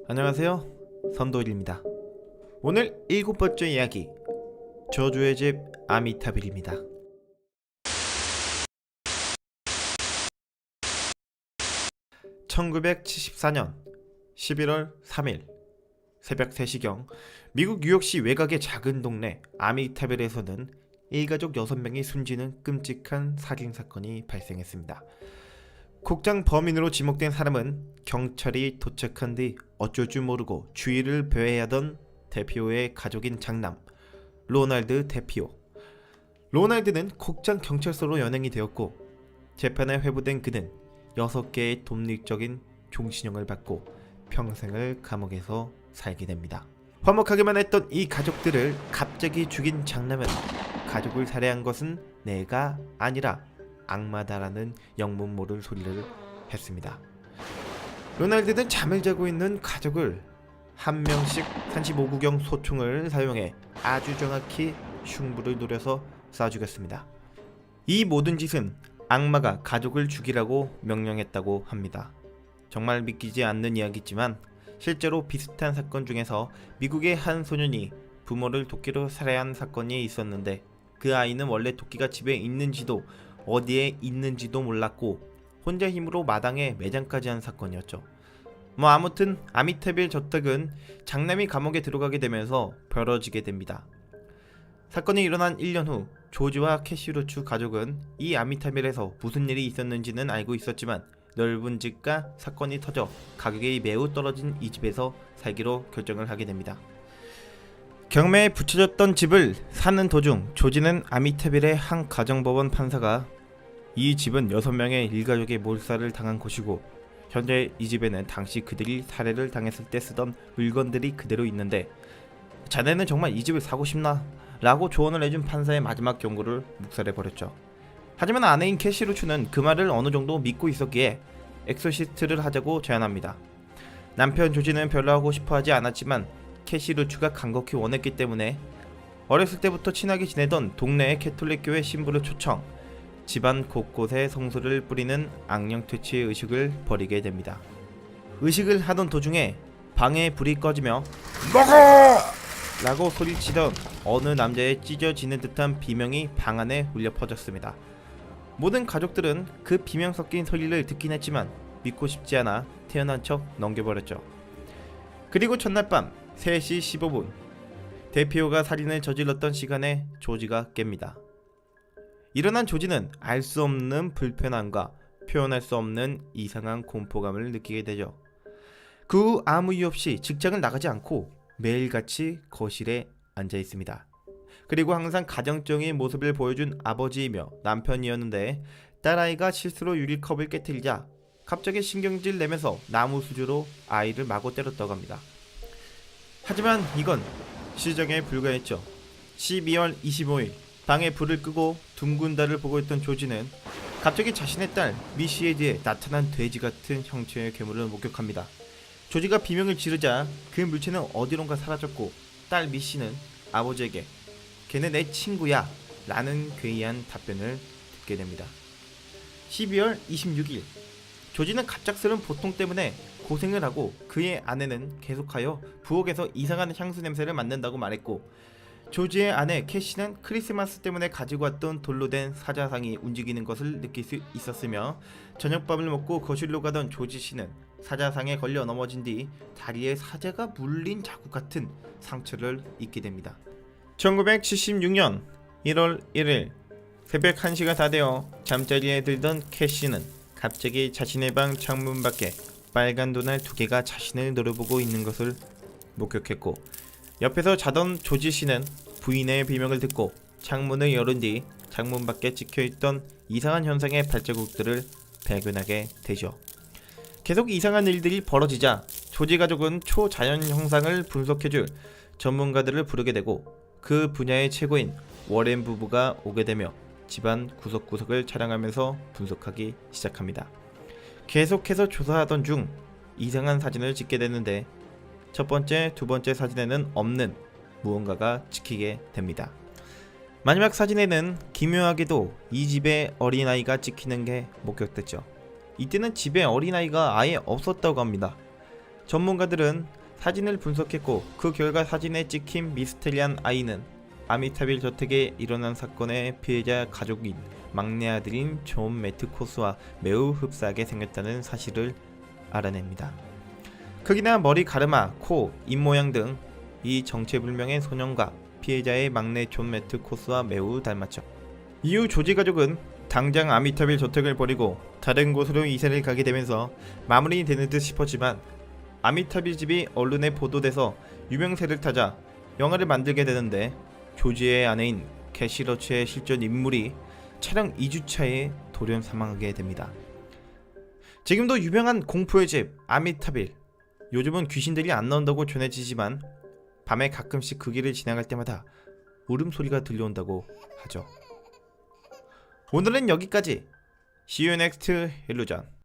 안녕하세요, 선도일입니다. 오늘 7번째 이야기, 저주의 집 아미타빌입니다. 1974년 11월 3일 새벽 3시경 미국 뉴욕시 외곽의 작은 동네 아미타빌에서는 일가족 6명이 숨지는 끔찍한 살인사건이 발생했습니다. 곡장 범인으로 지목된 사람은 경찰이 도착한 뒤 어쩔 줄 모르고 주의를 배회하던 대피오의 가족인 장남 로날드 대피오. 로날드는 곡장 경찰서로 연행이 되었고 재판에 회부된 그는 6개의 독립적인 종신형을 받고 평생을 감옥에서 살게 됩니다. 화목하기만 했던 이 가족들을 갑자기 죽인 장남은 가족을 살해한 것은 내가 아니라 악마다라는 영문 모를 소리를 했습니다. 로날드는 잠을 자고 있는 가족을 한 명씩 35구경 소총을 사용해 아주 정확히 흉부를 노려서 쏴 죽였습니다. 이 모든 짓은 악마가 가족을 죽이라고 명령했다고 합니다. 정말 믿기지 않는 이야기지만 실제로 비슷한 사건 중에서 미국의 한 소년이 부모를 도끼로 살해한 사건이 있었는데 그 아이는 원래 도끼가 집에 있는지도 어디에 있는지도 몰랐고 혼자 힘으로 마당에 매장까지 한 사건이었죠. 아무튼 아미타빌 저택은 장남이 감옥에 들어가게 되면서 벌어지게 됩니다. 사건이 일어난 1년 후 조지와 캐시 루츠 가족은 이 아미타빌에서 무슨 일이 있었는지는 알고 있었지만 넓은 집과 사건이 터져 가격이 매우 떨어진 이 집에서 살기로 결정을 하게 됩니다. 경매에 붙여졌던 집을 사는 도중 조지는 아미타빌의 한 가정법원 판사가 이 집은 6명의 일가족의 몰살을 당한 곳이고 현재 이 집에는 당시 그들이 살해를 당했을 때 쓰던 물건들이 그대로 있는데 자네는 정말 이 집을 사고 싶나? 라고 조언을 해준 판사의 마지막 경고를 묵살해버렸죠. 하지만 아내인 캐시 루츠는 그 말을 어느 정도 믿고 있었기에 엑소시스트를 하자고 제안합니다. 남편 조지는 별로 하고 싶어하지 않았지만 캐시 루츠가 간곡히 원했기 때문에 어렸을 때부터 친하게 지내던 동네의 캐톨릭 교회 신부를 초청, 집안 곳곳에 성수를 뿌리는 악령퇴치의 의식을 벌이게 됩니다. 의식을 하던 도중에 방에 불이 꺼지며 먹어! 라고 소리치던 어느 남자의 찢어지는 듯한 비명이 방 안에 울려 퍼졌습니다. 모든 가족들은 그 비명 섞인 소리를 듣긴 했지만 믿고 싶지 않아 태어난 척 넘겨버렸죠. 그리고 첫날 밤 3시 15분 대피오가 살인을 저질렀던 시간에 조지가 깹니다. 일어난 조지는 알 수 없는 불편함과 표현할 수 없는 이상한 공포감을 느끼게 되죠. 그 후 아무 이유 없이 직장을 나가지 않고 매일같이 거실에 앉아 있습니다. 그리고 항상 가정적인 모습을 보여준 아버지이며 남편이었는데 딸아이가 실수로 유리컵을 깨트리자 갑자기 신경질 내면서 나무 수저로 아이를 마구 때렸다고 합니다. 하지만 이건 시정에 불과했죠. 12월 25일 방에 불을 끄고 둥근 달을 보고 있던 조지는 갑자기 자신의 딸 미시에 대해 나타난 돼지 같은 형체의 괴물을 목격합니다. 조지가 비명을 지르자 그 물체는 어디론가 사라졌고 딸 미시는 아버지에게 걔는 내 친구야 라는 괴이한 답변을 듣게 됩니다. 12월 26일 조지는 갑작스러운 보통 때문에 고생을 하고 그의 아내는 계속하여 부엌에서 이상한 향수 냄새를 맡는다고 말했고 조지의 아내 캐시는 크리스마스 때문에 가지고 왔던 돌로 된 사자상이 움직이는 것을 느낄 수 있었으며 저녁밥을 먹고 거실로 가던 조지 씨는 사자상에 걸려 넘어진 뒤 다리에 사자가 물린 자국 같은 상처를 입게 됩니다. 1976년 1월 1일 새벽 1시가 다 되어 잠자리에 들던 캐시는 갑자기 자신의 방 창문 밖에 빨간 도날 2개가 자신을 노려보고 있는 것을 목격했고 옆에서 자던 조지 씨는 부인의 비명을 듣고 창문을 열은 뒤 창문 밖에 찍혀있던 이상한 현상의 발자국들을 발견하게 되죠. 계속 이상한 일들이 벌어지자 조지 가족은 초자연 현상을 분석해줄 전문가들을 부르게 되고 그 분야의 최고인 워렌 부부가 오게 되며 집안 구석구석을 촬영하면서 분석하기 시작합니다. 계속해서 조사하던 중 이상한 사진을 찍게 되는데 첫 번째, 두 번째 사진에는 없는 무언가가 찍히게 됩니다. 마지막 사진에는 기묘하게도 이 집에 어린아이가 찍히는 게 목격됐죠. 이때는 집에 어린아이가 아예 없었다고 합니다. 전문가들은 사진을 분석했고 그 결과 사진에 찍힌 미스테리한 아이는 아미타빌 저택에 일어난 사건의 피해자 가족인 막내 아들인 존 매트코스와 매우 흡사하게 생겼다는 사실을 알아냅니다. 크기나 머리 가르마, 코, 입모양 등 이 정체불명의 소년과 피해자의 막내 존 매트코스와 매우 닮았죠. 이후 조지 가족은 당장 아미타빌 저택을 버리고 다른 곳으로 이사를 가게 되면서 마무리되는 듯 싶었지만 아미타빌 집이 언론에 보도돼서 유명세를 타자 영화를 만들게 되는데 조지의 아내인 캐시 러치의 실존 인물이 촬영 2주차에 돌연 사망하게 됩니다. 지금도 유명한 공포의 집 아미타빌, 요즘은 귀신들이 안 나온다고 전해지지만 밤에 가끔씩 그 길을 지나갈 때마다 울음소리가 들려온다고 하죠. 오늘은 여기까지. See you next illusion.